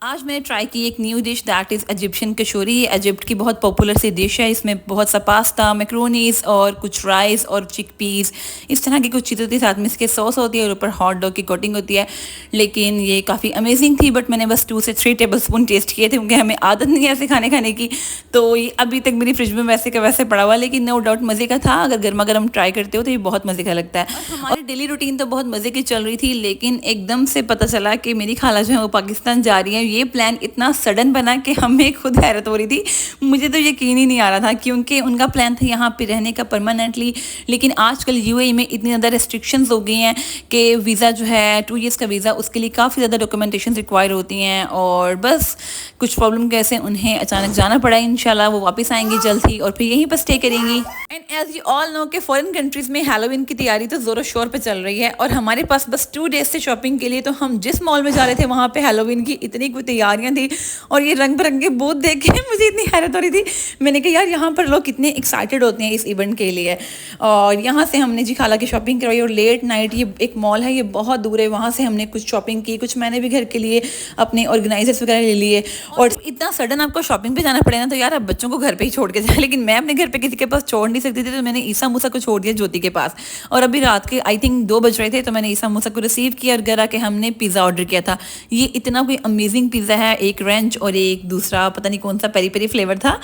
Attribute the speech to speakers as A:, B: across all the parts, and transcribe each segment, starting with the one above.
A: आज मैंने ट्राई की एक new dish that is Egyptian kachori. ये इजिप्ट की बहुत पॉपुलर सी डिश है। इसमें बहुत सा पास्ता, मैक्रोनीज और कुछ राइस और चिकपीस इस तरह की कुछ चीज़ें होती है। साथ में इसके सॉस होती है और ऊपर हॉट डॉग की कोटिंग होती है। लेकिन ये काफ़ी अमेजिंग थी, बट मैंने बस 2 से 3 टेबल स्पून टेस्ट किए थे क्योंकि हमें आदत नहीं है ऐसे खाने की। तो ये अभी तक मेरी फ्रिज में वैसे का वैसे पड़ा हुआ, लेकिन नो डाउट मज़े का था। अगर गर्मा गर्म ट्राई करते हो तो ये बहुत मज़े का लगता है। और हमारी डेली रूटीन तो बहुत मज़े की चल रही थी, लेकिन एकदम से पता चला कि मेरी खाला जो है वो पाकिस्तान जा रही है। ये प्लान इतना सडन बना कि हमें खुद हैरत हो रही थी। मुझे तो यकीन ही नहीं आ रहा था क्योंकि उनका प्लान था यहाँ पे रहने का परमानेंटली। लेकिन आजकल यूएई में इतनी ज़्यादा रेस्ट्रिक्शंस हो गई हैं कि वीज़ा जो है 2 ईयर्स का वीज़ा, उसके लिए काफ़ी ज़्यादा डॉक्यूमेंटेशन रिक्वायर होती हैं। और बस कुछ प्रॉब्लम कैसे उन्हें अचानक जाना पड़ा। इंशाल्लाह वो वापस आएंगी जल्द ही और फिर यहीं पर स्टे करेंगी। And as you all know कि फॉरेन कंट्रीज़ में हैलोवीन की तैयारी तो ज़ोरों शोर पे चल रही है और हमारे पास बस 2 डेज से शॉपिंग के लिए। तो हम जिस मॉल में जा रहे थे वहाँ पे हैलोवीन की इतनी कोई तैयारियाँ थी और ये रंग बिरंगे बूथ देख के मुझे इतनी हैरत हो रही थी। मैंने कहा यार यहाँ पर लोग कितने एक्साइटेड होते हैं इस इवेंट के लिए। और यहाँ से हमने जी खाला की शॉपिंग करवाई और लेट नाइट, ये एक मॉल है, ये बहुत दूर है, वहाँ से हमने कुछ शॉपिंग की, कुछ मैंने भी घर के लिए अपने ऑर्गेनाइजर्स वगैरह ले लिए। और इतना सडन आपको शॉपिंग पे जाना पड़े ना, तो यार आप बच्चों को घर पे ही छोड़ के जाए। लेकिन मैं अपने घर पे किसी के पास छोड़ नहीं सकती थी, तो मैंने ईसा मूसा को छोड़ दिया ज्योति के पास। और अभी रात के आई थिंक 2 बज रहे थे, तो मैंने ईसा मूसा को रिसीव किया और घर आके हमने पिज़्ज़ा ऑर्डर किया था। ये इतना कोई अमेजिंग पिज़्ज़ा है, एक रेंच और एक दूसरा पता नहीं कौन सा पेरी पेरी फ्लेवर था।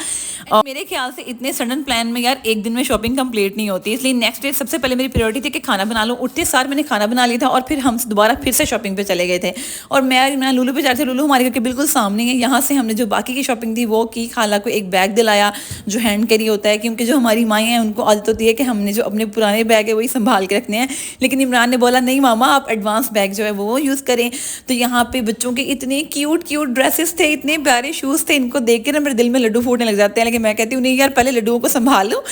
A: और मेरे ख्याल से इतने सडन प्लान में यार एक दिन में शॉपिंग कंप्लीट नहीं होती, इसलिए नेक्स्ट डे सबसे पहले मेरी प्रायोरिटी थी कि खाना बना लूँ। उठते सार मैंने खाना बना लिया था और फिर हम दोबारा फिर से शॉपिंग पे चले गए थे। और मैं लुलू पे जा रहे थे। लुलू हमारे घर के बिल्कुल सामने है। यहाँ से हमने जो बाकी की शॉपिंग थी वो की। खाला को एक बैग दिलाया जो हैंड कैरी होता है, क्योंकि जो हमारी माएँ हैं उनको आदत होती है कि हमने जो अपने पुराने बैग है वही संभाल के रखने हैं। लेकिन इमरान ने बोला नहीं मामा, आप एडवांस बैग जो है वो यूज़ करें। तो यहाँ पे बच्चों के इतने क्यूट ड्रेसेस थे, इतने प्यारे शूज़ थे, इनको देख के ना मेरे दिल में लड्डू फूटने लग जाते हैं। लेकिन मैं कहती हूँ नहीं यार, पहले लड्डुओं को संभाल लो।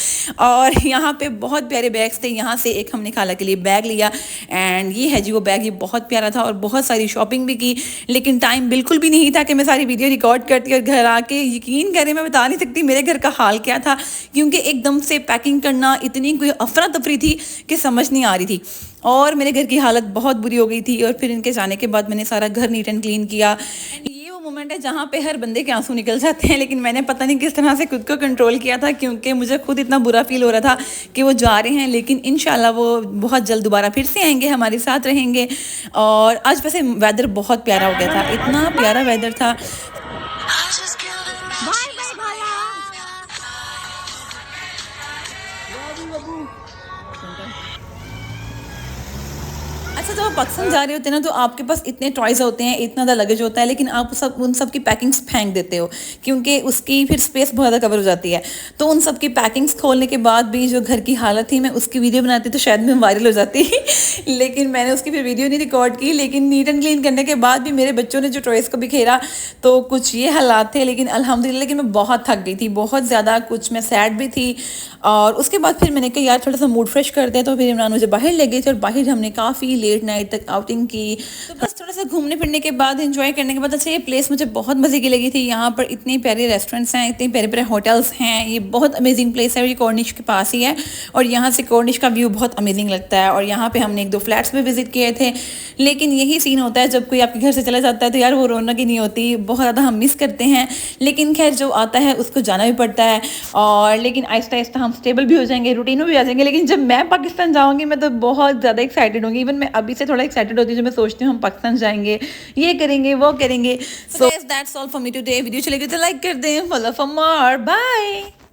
A: और यहाँ पे बहुत प्यारे बैग्स थे। यहाँ से एक हमने खाला के लिए बैग लिया एंड ये है जी वो बैग, ये बहुत प्यारा था। और बहुत सारी शॉपिंग भी की, लेकिन टाइम बिल्कुल भी नहीं था कि मैं सारी वीडियो रिकॉर्ड करती। और घर आके यकीन करें, मैं बता नहीं सकती मेरे घर का हाल क्या था, क्योंकि एकदम से पैकिंग करना इतनी कोई अफरा तफरी थी कि समझ नहीं आ रही थी। और मेरे घर की हालत बहुत बुरी हो गई थी। और फिर इनके जाने के बाद मैंने सारा घर नीट एंड क्लीन किया। ये वो मोमेंट है जहाँ पे हर बंदे के आंसू निकल जाते हैं, लेकिन मैंने पता नहीं किस तरह से खुद को कंट्रोल किया था, क्योंकि मुझे खुद इतना बुरा फील हो रहा था कि वो जा रहे हैं। लेकिन इंशाल्लाह वो बहुत जल्द दोबारा फिर से आएंगे, हमारे साथ रहेंगे। और आज वैसे वेदर बहुत प्यारा हो गया था, इतना प्यारा वेदर था। अच्छा, जब आप पाकिस्तान जा रहे होते हैं ना, तो आपके पास इतने टॉयज़ होते हैं, इतना ज़्यादा लगेज होता है, लेकिन आप उन सब की पैकिंग्स फेंक देते हो क्योंकि उसकी फिर स्पेस बहुत ज़्यादा कवर हो जाती है। तो उन सब की पैकिंग्स खोलने के बाद भी जो घर की हालत थी, मैं उसकी वीडियो बनाती तो शायद मैं वायरल हो जाती लेकिन मैंने उसकी फिर वीडियो नहीं रिकॉर्ड की। लेकिन नीट एंड क्लीन करने के बाद भी मेरे बच्चों ने जो टॉयज़ को बिखेरा, तो कुछ ये हालात थे। लेकिन अल्हम्दुलिल्लाह, लेकिन मैं बहुत थक गई थी, बहुत ज़्यादा, कुछ मैं सैड भी थी। और उसके बाद फिर मैंने कहा यार थोड़ा सा मूड फ्रेश करते हैं, तो फिर इमरान मुझे बाहर ले गए थे और बाहर हमने काफ़ी लेट नाइट तक आउटिंग की। तो बस थोड़ा सा घूमने फिरने के बाद, एंजॉय करने के बाद, अच्छा ये प्लेस मुझे बहुत मज़े की लगी थी। यहाँ पर इतने प्यारे रेस्टोरेंट्स हैं, इतने प्यारे प्यारे होटल्स हैं, ये बहुत अमेजिंग प्लेस है। और ये कॉर्निश के पास ही है और यहाँ से कॉर्निश का व्यू बहुत अमेजिंग लगता है। और यहाँ पे हमने 1-2 फ्लैट्स भी विजिट किए थे। लेकिन यही सीन होता है जब कोई आपके घर से चला जाता है, तो यार वो रौनक ही नहीं होती, बहुत ज़्यादा हम मिस करते हैं। लेकिन खैर जो आता है उसको जाना भी पड़ता है। और लेकिन आहिस्ता आहिस्ता हम स्टेबल भी हो जाएंगे, रूटीन में भी आ जाएंगे। लेकिन जब मैं पाकिस्तान जाऊँगी, मैं तो बहुत ज़्यादा एक्साइटेड होंगी। इवन मैं अभी से थोड़ा एक्साइटेड होती हूँ जब मैं सोचती हूँ हम पाकिस्तान जाएंगे, ये करेंगे, वो करेंगे। So that's all for me today. Video चलेगी तो लाइक कर दें, फॉलो फॉर मोर, बाय।